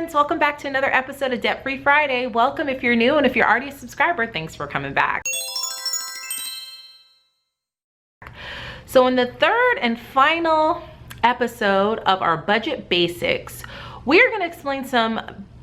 friends, welcome back to another episode of Debt Free Friday. Welcome if you're new, and if you're already a subscriber, thanks for coming back. So in the third and final episode of our budget basics, we're going to explain some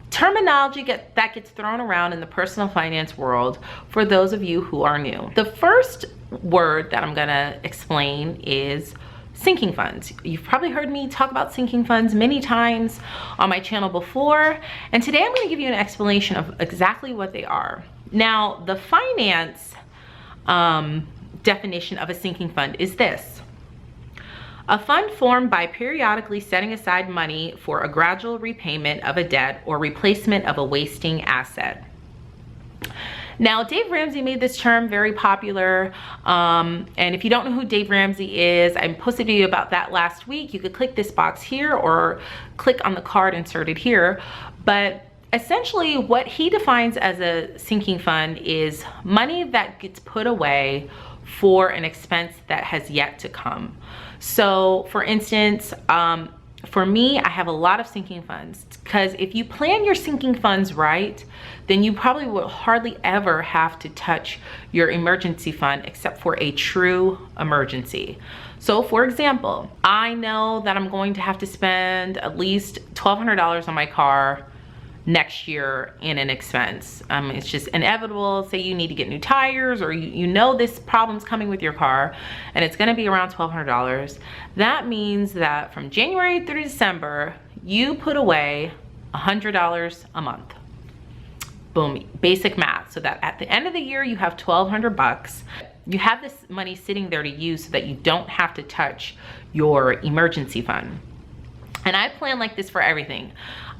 terminology that gets thrown around in the personal finance world for those of you who are new. The first word that I'm going to explain is sinking funds. You've probably heard me talk about sinking funds many times on my channel before, and today I'm going to give you an explanation of exactly what they are. Now, the finance definition of a sinking fund is this: a fund formed by periodically setting aside money for a gradual repayment of a debt or replacement of a wasting asset. Now, Dave Ramsey made this term very popular, and if you don't know who Dave Ramsey is, I posted a video about that last week. You could click this box here or click on the card inserted here. But essentially what he defines as a sinking fund is money that gets put away for an expense that has yet to come. So for instance, for me, I have a lot of sinking funds, because if you plan your sinking funds right, then you probably will hardly ever have to touch your emergency fund except for a true emergency. So for example, I know that I'm going to have to spend at least $1,200 on my car next year in an expense. It's just inevitable. Say you need to get new tires, or you know this problem's coming with your car and it's going to be around $1,200. That means that from January through December, you put away $100 a month. Boom, basic math. So that at the end of the year, you have $1,200. You have this money sitting there to use so that you don't have to touch your emergency fund. And I plan like this for everything.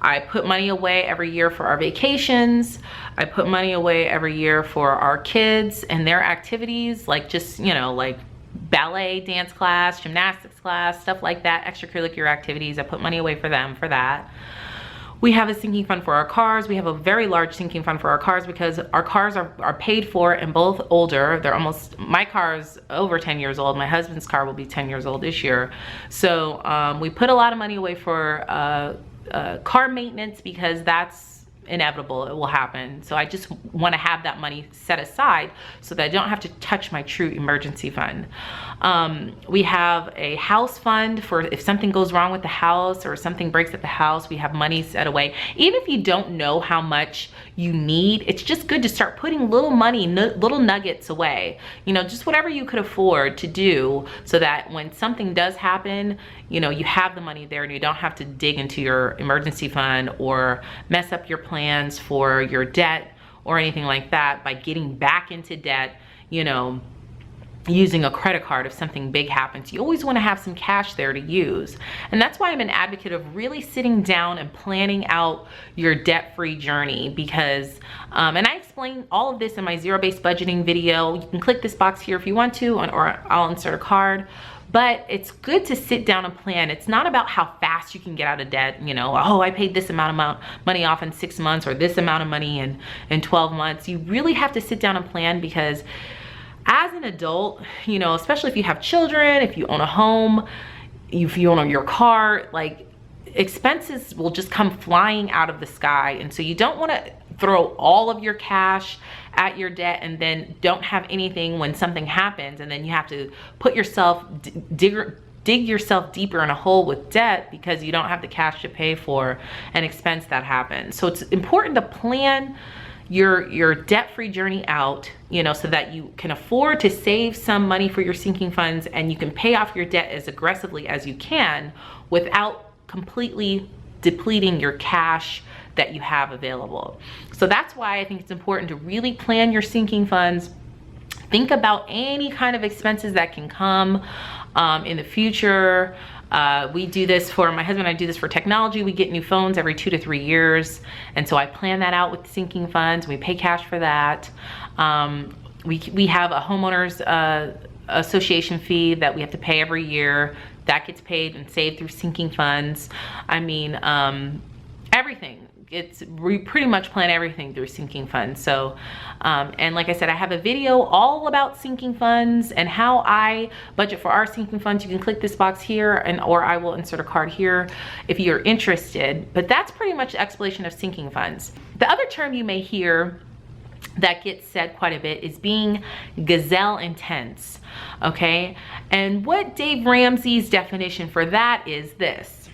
I put money away every year for our vacations. I put money away every year for our kids and their activities, like just, you know, like ballet, dance class, gymnastics class, stuff like that, extracurricular activities. I put money away for them for that. We have a sinking fund for our cars. We have a very large sinking fund for our cars because our cars are paid for and both older. They're almost, my car is over 10 years old. My husband's car will be 10 years old this year. So we put a lot of money away for car maintenance because that's inevitable. It will happen. So I just want to have that money set aside so that I don't have to touch my true emergency fund. We have a house fund for if something goes wrong with the house or something breaks at the house. We have money set away. Even if you don't know how much you need, it's just good to start putting little money, little nuggets away. You know, just whatever you could afford to do so that when something does happen, you know, you have the money there and you don't have to dig into your emergency fund or mess up your plans for your debt or anything like that by getting back into debt, you know, using a credit card if something big happens. You always want to have some cash there to use. And that's why I'm an advocate of really sitting down and planning out your debt-free journey, because, and I explain all of this in my zero-based budgeting video. You can click this box here if you want to, or I'll insert a card. But it's good to sit down and plan. It's not about how fast you can get out of debt. You know, oh, I paid this amount of money off in 6 months or this amount of money in 12 months. You really have to sit down and plan, because as an adult, you know, especially if you have children, if you own a home, if you own your car, like expenses will just come flying out of the sky. And so you don't want to throw all of your cash at your debt and then don't have anything when something happens, and then you have to put yourself, dig yourself deeper in a hole with debt because you don't have the cash to pay for an expense that happens. So it's important to plan your debt-free journey out, you know, so that you can afford to save some money for your sinking funds and you can pay off your debt as aggressively as you can without completely depleting your cash that you have available. So that's why I think it's important to really plan your sinking funds. Think about any kind of expenses that can come in the future. We do this for, my husband and I do this for technology. We get new phones every 2 to 3 years. And so I plan that out with sinking funds. We pay cash for that. We have a homeowners association fee that we have to pay every year. That gets paid and saved through sinking funds. I mean, everything. We pretty much plan everything through sinking funds. So and like I said, I have a video all about sinking funds and how I budget for our sinking funds. You can click this box here, and or I will insert a card here if you're interested. But that's pretty much the explanation of sinking funds. The other term you may hear that gets said quite a bit is being gazelle intense. Okay, and what Dave Ramsey's definition for that is this: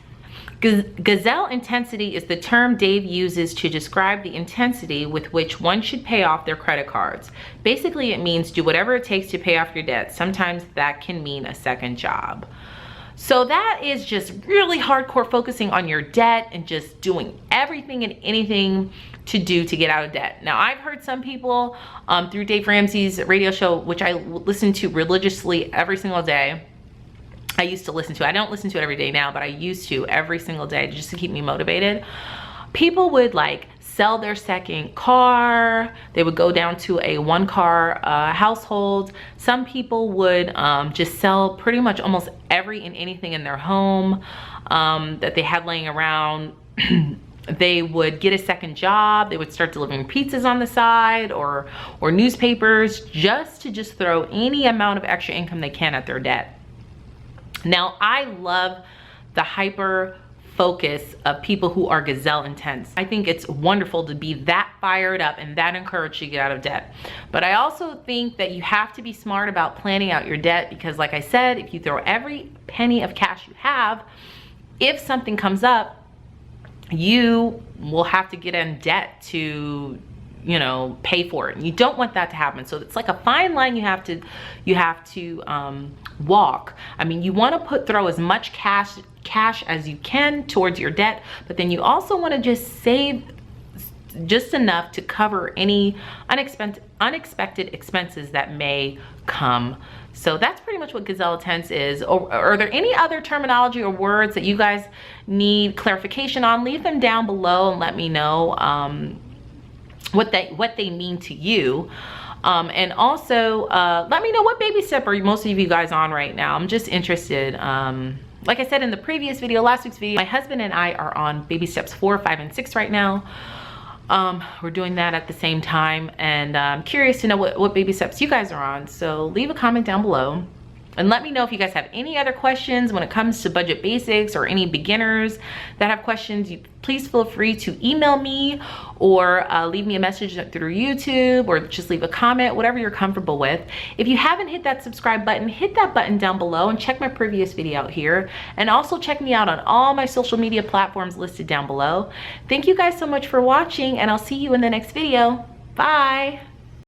gazelle intensity is the term Dave uses to describe the intensity with which one should pay off their credit cards. Basically, it means do whatever it takes to pay off your debt. Sometimes that can mean a second job. So that is just really hardcore focusing on your debt and just doing everything and anything to do to get out of debt. Now, I've heard some people through Dave Ramsey's radio show, which I listen to religiously every single day. I used to listen to it. I don't listen to it every day now, but I used to every single day just to keep me motivated. People would like sell their second car. They would go down to a one-car household. Some people would just sell pretty much almost every and anything in their home that they had laying around. They would get a second job. They would start delivering pizzas on the side or newspapers just to throw any amount of extra income they can at their debt. Now, I love the hyper focus of people who are gazelle intense. I think it's wonderful to be that fired up and that encouraged to get out of debt. But I also think that you have to be smart about planning out your debt, because like I said, if you throw every penny of cash you have, if something comes up, you will have to get in debt to, you know, pay for it. And you don't want that to happen. So it's like a fine line you have to walk. I mean, you want to throw as much cash as you can towards your debt, but then you also want to just save just enough to cover any unexpected expenses that may come. So that's pretty much what gazelle intense is. Or are there any other terminology or words that you guys need clarification on? Leave them down below and let me know what they mean to you. And also let me know what baby step are most of you guys on right now. I'm just interested. Like I said in the previous video, last week's video, my husband and I are on baby steps 4, 5, and 6 right now. We're doing that at the same time, and I'm curious to know what baby steps you guys are on. So leave a comment down below and let me know if you guys have any other questions when it comes to budget basics, or any beginners that have questions. Please feel free to email me or leave me a message through YouTube, or just leave a comment, whatever you're comfortable with. If you haven't hit that subscribe button, hit that button down below and check my previous video out here. And also check me out on all my social media platforms listed down below. Thank you guys so much for watching, and I'll see you in the next video. Bye.